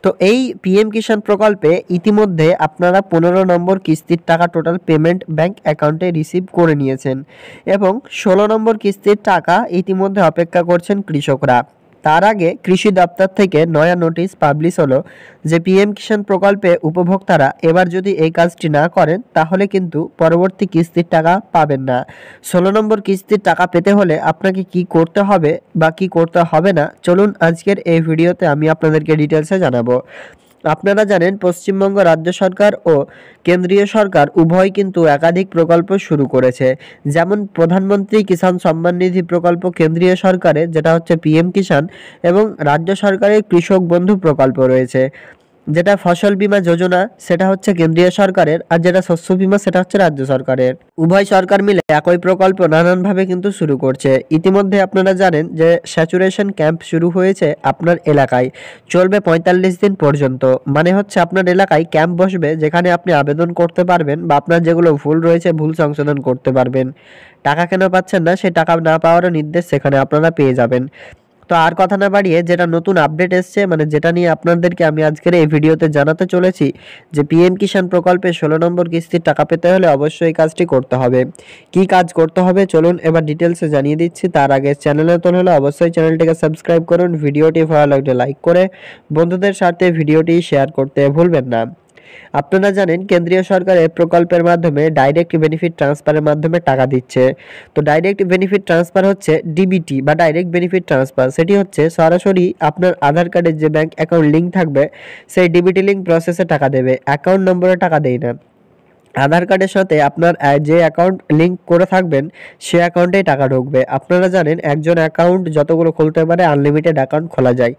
তো এই পিএম কিষাণ প্রকল্পে ইতিমধ্যে আপনারা 15 নম্বর কিস্তির টাকা টোটাল পেমেন্ট ব্যাংক অ্যাকাউন্টে রিসিভ করে নিয়েছেন এবং 16 নম্বর কিস্তির টাকা ইতিমধ্যে অপেক্ষা করছেন কৃষকরা। তার আগে কৃষি দপ্তর থেকে নয়া নোটিশ পাবলিশ হলো যে পিএম কিষাণ প্রকল্পে উপভোক্তারা এবার যদি এই কাজটি না করেন তাহলে কিন্তু পরবর্তী কিস্তির টাকা পাবেন না। 16 নম্বর কিস্তির টাকা পেতে হলে আপনাকে কি করতে হবে বা কি করতে হবে না, চলুন আজকের এই ভিডিওতে আমি আপনাদেরকে ডিটেলসে জানাবো। আপনারা জানেন পশ্চিমবঙ্গ রাজ্য সরকার ও কেন্দ্রীয় সরকার উভয় কিন্তু একাধিক প্রকল্প শুরু করেছে। যেমন প্রধানমন্ত্রী কিষাণ সম্মান নিধি প্রকল্প কেন্দ্রীয় সরকারের, যেটা হচ্ছে পিএম কিষাণ, এবং রাজ্য সরকারের কৃষক বন্ধু প্রকল্প রয়েছে। যেটা ফসল বীমা যোজনা সেটা হচ্ছে কেন্দ্রীয় সরকারের, আর যেটা শস্য বীমা সেটা হচ্ছে রাজ্য সরকারের। উভয় সরকার মিলে একই প্রকল্প নানানভাবে কিন্তু শুরু করছে। ইতিমধ্যে আপনারা জানেন যে স্যাচুরেশন ক্যাম্প শুরু হয়েছে আপনার এলাকায়, চলবে 45 দিন পর্যন্ত। মানে হচ্ছে আপনার এলাকায় ক্যাম্প বসবে যেখানে আপনি আবেদন করতে পারবেন বা আপনার যেগুলো ভুল রয়েছে ভুল সংশোধন করতে পারবেন। টাকা কেন পাচ্ছেন না, সেই টাকা না পাওয়ারও নির্দেশ সেখানে আপনারা পেয়ে যাবেন। তো আর কথা না বাড়িয়ে যেটা নতুন আপডেট এসছে, মানে যেটা নিয়ে আপনাদেরকে আমি আজকের এই ভিডিওতে জানাতে চলেছি, যে পিএম কিষাণ প্রকল্পে 16 নম্বর কিস্তির টাকা পেতে হলে অবশ্যই এই কাজটি করতে হবে। কি কাজ করতে হবে চলুন এবার ডিটেলসে জানিয়ে দিচ্ছি। তার আগে চ্যানেলে নতুন হলে অবশ্যই চ্যানেলটিকে সাবস্ক্রাইব করুন, ভিডিওটি ভালো লাগলে লাইক করে বন্ধুদের সাথে ভিডিওটি শেয়ার করতে ভুলবেন না। আপনারা জানেন কেন্দ্রীয় সরকারের প্রকল্পের মাধ্যমে ডাইরেক্ট বেনিফিট ট্রান্সফারের মাধ্যমে টাকা দিচ্ছে। তো ডাইরেক্ট বেনিফিট ট্রান্সফার হচ্ছে ডিবিটি বা ডাইরেক্ট বেনিফিট ট্রান্সফার। সেটি হচ্ছে সরাসরি আপনার আধার কার্ডের যে ব্যাংক অ্যাকাউন্ট লিঙ্ক থাকবে সেই ডিবিটি লিঙ্ক প্রসেসে টাকা দেবে, অ্যাকাউন্ট নম্বরে টাকা দেয় না। আধার কার্ডের সাথে আপনার যে অ্যাকাউন্ট লিঙ্ক করে থাকবেন সে অ্যাকাউন্টেই টাকা ঢুকবে। আপনারা জানেন একজন অ্যাকাউন্ট যতগুলো খুলতে পারে আনলিমিটেড অ্যাকাউন্ট খোলা যায়।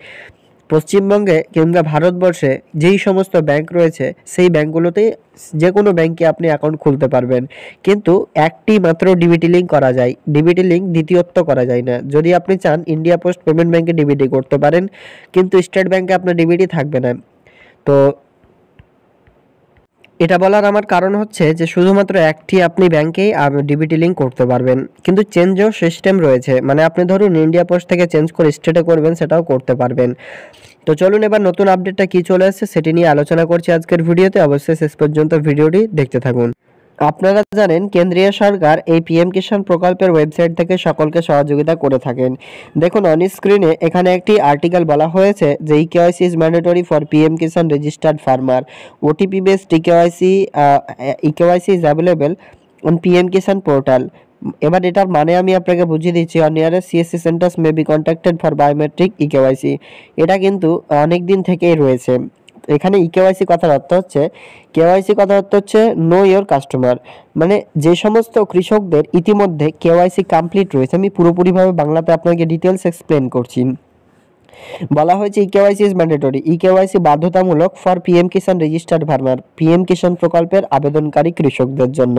পশ্চিমবঙ্গে কিংবা ভারতবর্ষে যেই সমস্ত ব্যাংক রয়েছে সেই ব্যাংকগুলোতেই যে কোনো ব্যাংকে আপনি অ্যাকাউন্ট খুলতে পারবেন, কিন্তু একটি মাত্র ডিবিটি লিঙ্ক করা যায়। ডিবিটি লিঙ্ক দ্বিতীয়ত্ব করা যায় না। যদি আপনি চান ইন্ডিয়া পোস্ট পেমেন্ট ব্যাংকে ডিবিটি করতে পারেন, কিন্তু স্টেট ব্যাংকে আপনার ডিবিটি থাকবে না। তো এটা বলার আমার কারণ হচ্ছে যে শুধুমাত্র একটি আপনি ব্যাংকেই ডিবিটি লিঙ্ক করতে পারবেন, কিন্তু চেঞ্জও সিস্টেম রয়েছে। মানে আপনি ধরুন ইন্ডিয়া পোস্ট থেকে চেঞ্জ করে স্টেটে করবেন, সেটাও করতে পারবেন। তো চলুন এবার নতুন আপডেটটা কি চলে এসেছে সেটি নিয়ে আলোচনা করছি আজকের ভিডিওতে। অবশ্যই শেষ পর্যন্ত ভিডিওটি দেখতে থাকুন। আপনারা জানেন কেন্দ্রীয় সরকার এই পিএম কিষাণ প্রকল্পের ওয়েবসাইট থেকে সকলকে সহযোগিতা করে থাকেন। দেখুন অন স্ক্রিনে এখানে একটি আর্টিকেল বলা হয়েছে যে eKYC is mandatory for PM Kisan registered farmer, OTP based eKYC is available on PM Kisan portal. এবার এটার মানে আমি আপনাকে বুঝিয়ে দিচ্ছি। On nearest CSC centres may be contacted for biometric eKYC. এটা কিন্তু অনেক দিন থেকেই রয়েছে। এখানে ইকেওয়াইসি কথার অর্থ হচ্ছে, কেওয়াইসি কথার অর্থ হচ্ছে নো ইয়োর কাস্টমার। মানে যে সমস্ত কৃষকদের ইতিমধ্যে কেওয়াইসি কমপ্লিট রয়েছে, আমি পুরোপুরিভাবে বাংলাতে আপনাকে ডিটেলস এক্সপ্লেন করছি। বলা হয়েছে ইকেওয়াইসি ইজ ম্যান্ডেটরি, ইকেওয়াইসি বাধ্যতামূলক for PM Kisan registered farmer, PM Kisan প্রকল্পের আবেদনকারী কৃষকদের জন্য।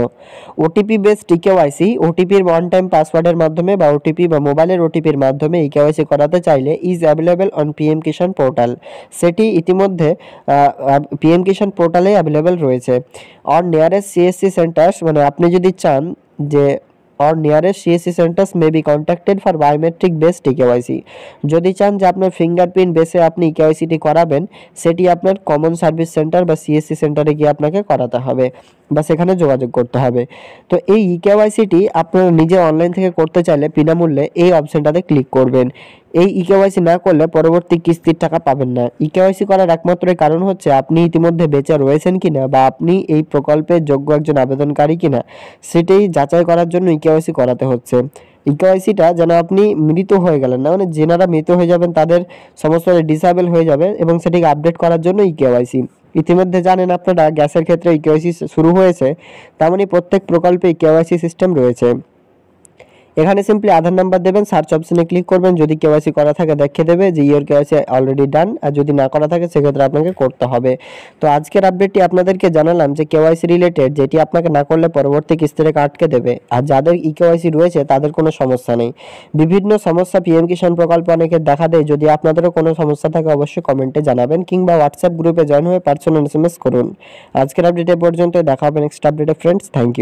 ওটিপি বেসড ইকেওয়াইসি, ওটিপির ওয়ান টাইম পাসওয়ার্ডের মাধ্যমে বা ওটিপি বা মোবাইলের ওটিপির মাধ্যমে ইকেওয়াইসি করাতে চাইলে is available on PM Kisan portal. সেটি ইতিমধ্যে পিএম কিষাণ পোর্টালে অ্যাভেলেবল রয়েছে। অন নিয়ারেস্ট সিএসসি সেন্টার্স, মানে আপনি যদি চান যে or nearest CSC centers may be contacted for biometric based eKYC. যদি চান যে আপনার ফিঙ্গারপ্রিন্ট বেসে আপনি ইকেওয়াইসিটি করাবেন, সেটি আপনার কমন সার্ভিস সেন্টার বা সিএসসি সেন্টারে গিয়ে আপনাকে করাতে হবে বা সেখানে যোগাযোগ করতে হবে। তো এই ইকেওয়াইসিটি আপনারা নিজে অনলাইন থেকে করতে চাইলে বিনামূল্যে এই অপশনটাতে ক্লিক করবেন। এই ইকেওয়াইসি না করলে পরবর্তী কিস্তির টাকা পাবেন না। ইকেওয়াইসি করার একমাত্র কারণ হচ্ছে আপনি ইতিমধ্যে বেঁচে রয়েছেন কিনা বা আপনি এই প্রকল্পের যোগ্য একজন আবেদনকারী কিনা সেটাই যাচাই করার জন্য ইকেওয়াইসি করাতে হচ্ছে। ইকেওয়াইসিটা যেন আপনি মৃত হয়ে গেলেন না, মানে যেনারা মৃত হয়ে যাবেন তাদের সমস্ত ডিসেবল হয়ে যাবে, এবং সেটিকে আপডেট করার জন্য ইকেওয়াইসি। ইতিমধ্যে জানেন আপনারা গ্যাসের ক্ষেত্রে ইকেওয়াইসি শুরু হয়েছে, তেমনি প্রত্যেক প্রকল্পে ইকেওয়াইসি সিস্টেম রয়েছে। এখানে সিম্পলি আধার নাম্বার দেবেন, সার্চ অপশনে ক্লিক করবেন, যদি কেওয়াইসি করা থাকে দেখিয়ে দেবে যে ইওর কেওয়াইসি অলরেডি ডান, আর যদি না করা থাকে সেক্ষেত্রে আপনাকে করতে হবে। তো আজকের আপডেটটি আপনাদেরকে জানালাম যে কেওয়াইসি রিলেটেড, যেটি আপনাকে না করলে পরবর্তী কিস্তি থেকে আটকে দেবে। আর যাদের কেওয়াইসি রয়েছে তাদের কোনো সমস্যা নেই। বিভিন্ন সমস্যা পিএম কিষাণ প্রকল্প অনেকের দেখা দেয়। যদি আপনাদেরও কোনো সমস্যা থাকে অবশ্যই কমেন্টে জানাবেন, কিংবা হোয়াটসঅ্যাপ গ্রুপে জয়েন হয়ে পার্সোনাল SMS করুন। আজকের আপডেট এ পর্যন্ত, দেখা হবে নেক্সট আপডেটে ফ্রেন্ডস। Thank you.